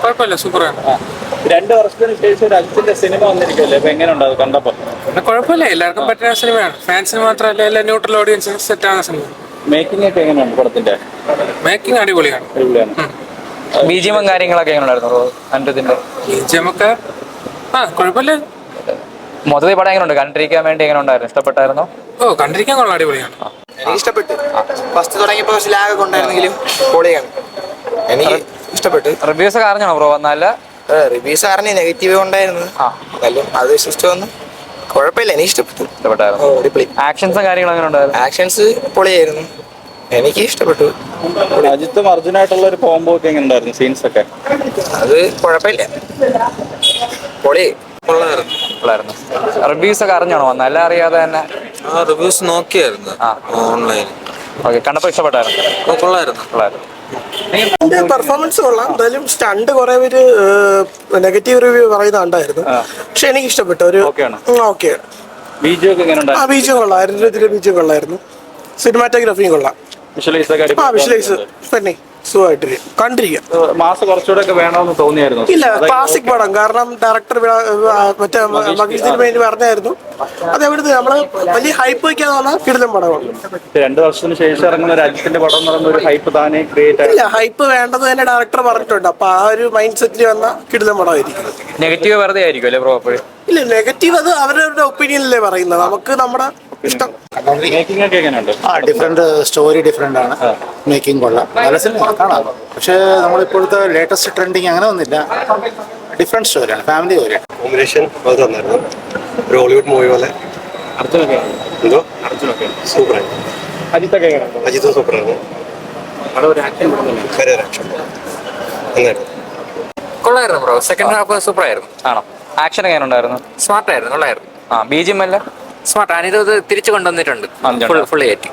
കുഴപ്പമില്ല, സൂപ്പറാണ്. രണ്ടു വർഷത്തിന് ശേഷം ഒരു അജിത്തിന്റെ സിനിമ വന്നിരിക്കുമല്ലേ, അപ്പൊ എങ്ങനെയുണ്ട് അത് കണ്ടപ്പോ? പിന്നെ കുഴപ്പമില്ല, എല്ലാവർക്കും പറ്റുന്ന സിനിമയാണ്. ഫാൻസിന് മാത്രമല്ല, എല്ലാ ന്യൂട്രൽ ഓഡിയൻസിന് സെറ്റാണ് സിനിമ. മേക്കിംഗ് ഒക്കെ എങ്ങനെയുണ്ട് പടത്തിന്റെ? മേക്കിംഗ് അടിപൊളിയാണ്. അടിപൊളിയാണ്. ബിജിഎമ്മും കാര്യങ്ങളൊക്കെ എങ്ങനെയുണ്ടായിരുന്നു അനിരുദ്ധിന്റെ? ബിജിഎമ്മൊക്കെ കുഴപ്പമില്ല. മൊത്തത്തിൽ പടം എങ്ങനെയുണ്ട്? കണ്ടിരിക്കാൻ വേണ്ടി എങ്ങനെ ഉണ്ടായിരുന്നു? ഇഷ്ടപ്പെട്ടായിരുന്നോ? കണ്ടിരിക്കാൻ കൊള്ളാം, അടിപൊളിയാണ്. എനിക്ക് ഇഷ്ടപ്പെട്ടു. ഫസ്റ്റ് തുടങ്ങിയപ്പോൾ കുറച്ച് ലാഗ് ഉണ്ടായിരുന്നെങ്കിലും പൊളിയാണ്. എനിക്ക് ഇഷ്ടപ്പെട്ടു. റിവ്യൂസ് ഒക്കെ അറിഞ്ഞാണോ ബ്രോ? വന്നല്ല റിവ്യൂസ് അറിഞ്ഞ നെഗറ്റീവ് ഉണ്ടായിരുന്നു. എന്നാലും അത് വിശ്വസിച്ച് വന്നു. കുഴപ്പമില്ല, എനിക്ക് ഇഷ്ടപ്പെട്ടു. ഇഷ്ടപ്പെട്ടായിരുന്നു. ആക്ഷൻസും കാര്യങ്ങളും എങ്ങനെ ഉണ്ടായിരുന്നു? ആക്ഷൻസ് പൊളിയായിരുന്നു, എനിക്ക് ഇഷ്ടപ്പെട്ടു. അജിത്തും അർജുനായിട്ടുള്ള ഒരു കോംബോ ഒക്കെ എങ്ങനെ ഉണ്ടായിരുന്നു? സീൻസ് ഒക്കെ അത് കുഴപ്പമില്ല, പൊളി ഉള്ളായിരുന്നു. റിവ്യൂസ് ഒക്കെ അറിഞ്ഞാണോ വന്നല്ല? അറിയാതെ തന്നെ റിവ്യൂസ് നോക്കിയായിരുന്നു ഓൺലൈൻ. ഓക്കെ, കണ്ടപ്പോൾ ഇഷ്ടപ്പെട്ടായിരുന്നു? കൊള്ളായിരുന്നു. പെർഫോമൻസ് കൊള്ളാം. എന്തായാലും സ്റ്റണ്ട് കുറെ പേര് നെഗറ്റീവ് റിവ്യൂ പറയുന്ന കണ്ടായിരുന്നു. പക്ഷെ എനിക്ക് ഇഷ്ടപ്പെട്ടു. ഒരു ഓക്കെ. ബീജം കൊള്ളാം, അനിരുദ്ധിന്റെ ബീജം കൊള്ളായിരുന്നു. സിനിമാറ്റോഗ്രാഫിയും കൊള്ളാം. വിഷ്വലൈസ് തന്നെ സുഖമായിട്ട് കണ്ടിരിക്കാം. മാസം കുറച്ചുകൂടെ ഒക്കെ വേണമെന്ന് തോന്നിയായിരുന്നു? ഇല്ല, ക്ലാസിക് പടം. കാരണം ഡയറക്ടർ മറ്റേ മകീഷ് തിരുമേനി പറഞ്ഞായിരുന്നു, അത് എവിടുന്ന് നമ്മള് വലിയ ഹൈപ്പ് വയ്ക്കാന്ന് പറഞ്ഞാൽ കിടിലൻ പടമാണ്. 2 വർഷത്തിന് ശേഷം ഇറങ്ങുന്ന ഒരു അജിത്തിന്റെ പടം എന്ന് പറയുന്ന ഒരു ഹൈപ്പ് താനെ ക്രിയേറ്റ് ഇല്ല, ഹൈപ്പ് വേണ്ടത് തന്നെ ഡയറക്ടർ പറഞ്ഞിട്ടുണ്ട്. അപ്പൊ ആ ഒരു മൈൻഡ് സെറ്റിൽ വന്ന കിടിലൻ പടമായിരിക്കും. നെഗറ്റീവ് വെറുതെ ആയിരിക്കും അല്ലേ ബ്രോ? അപ്പോഴും ഇല്ല, നെഗറ്റീവ് അത് അവരവരുടെ ഒപ്പീനിയനിലേ പറയുന്നത്. നമുക്ക് നമ്മുടെ ഇഷ്ടം. മേക്കിംഗ് ഒക്കെ എങ്ങനെയുണ്ട്? ഡിഫറെന്റ് സ്റ്റോറി, ഡിഫറെന്റ് ആണ്. മേക്കിംഗ് കൊള്ളാം, നല്ല സിനിമ കാണാം. പക്ഷേ നമ്മളിപ്പോഴത്തെ ലേറ്റസ്റ്റ് ട്രെൻഡിങ് അങ്ങനെ ഒന്നുമില്ല. ഡിഫറെന്റ് സ്റ്റോറിയാണ്, ഫാമിലി സ്റ്റോറിയാണ്. കോമ്പിനേഷൻ അത് തന്നായിരുന്നു, ഒരു ഹോളിവുഡ് മൂവി പോലെ. എന്തോ സൂപ്പറായി. അജിത്തും സൂപ്പറായിരുന്നു. കൊള്ളായിരുന്നു ബ്രോ. സെക്കൻഡ് ഹാഫ് സൂപ്പർ ആയിരുന്നു. ആണോ? ആക്ഷൻ എങ്ങനെ ഉണ്ടായിരുന്നു? സ്മാർട്ട് ആയിരുന്നു, കൊള്ളായിരുന്നു. ബിജിഎം അല്ല സ്മാർട്ട്. അനിരുദ്ധ് തിരിച്ചു കൊണ്ടുവന്നിട്ടുണ്ട്, ഫുള്ളി ആയിട്ട്.